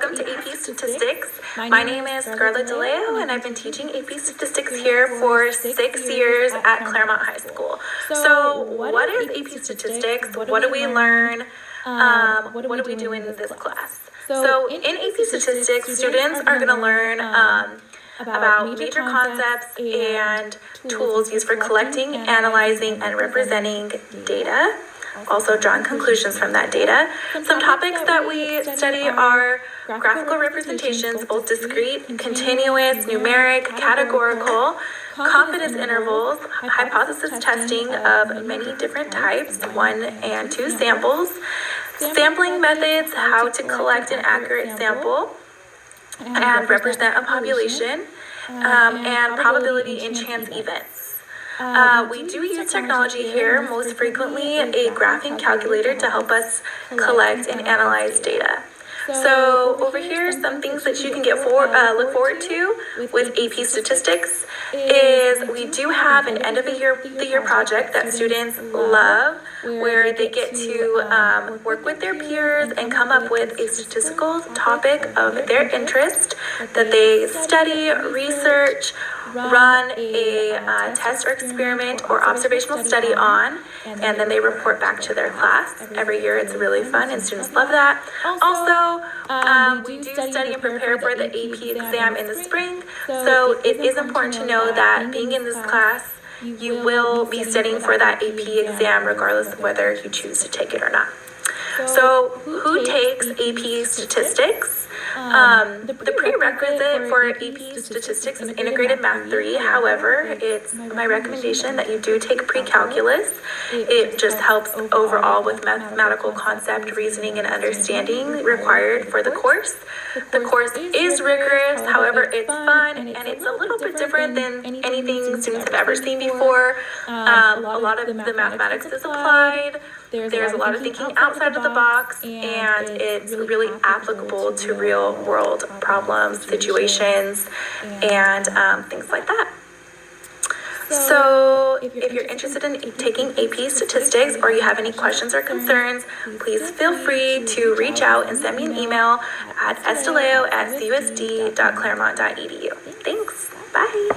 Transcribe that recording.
welcome to AP Statistics. My name is Scarlett DeLeo, and I've been teaching AP Statistics here for 6 years at Claremont High School. So what is AP Statistics? What do we learn? What do we do in this class? So in AP Statistics, students are going to learn about major concepts and tools used for collecting, analyzing, and representing data. Also drawing conclusions from that data. Some topics that we study are graphical representations, both discrete, continuous, numeric, categorical, confidence intervals, hypothesis testing of many different types, 1 and 2 samples, sampling methods, how to collect an accurate sample and represent a population, and probability and chance events. We do use technology here, most frequently a graphing calculator to help us collect and analyze data. So over here, some things that you can look forward to with AP Statistics is we do have an end of the year project that students love, where they get to work with their peers and come up with a statistical topic of their interest that they study, research, run a test or experiment or observational study on, and then they report back to their class. Every year it's really fun and students love that. Also, we do study and prepare for the AP exam in the spring, so it is important to know that being in this class, you will be studying for that AP exam regardless of whether you choose to take it or not. So who takes AP Statistics? The prerequisite for AP Statistics is Integrated Math 3. However, it's my recommendation that you do take pre-calculus. It just helps overall with mathematical concept, reasoning, and understanding required for the course. The course is rigorous, however, it's fun, and it's a little bit different than anything students have ever seen before. A lot of the mathematics is applied. There's a lot of thinking outside of the box, and it's really applicable to real world problems, situations, and things like that. So if you're interested in taking AP Statistics or you have any questions or concerns, please feel free to reach out and send me an email at sdeleo@cusd.claremont.edu. Thanks. Bye.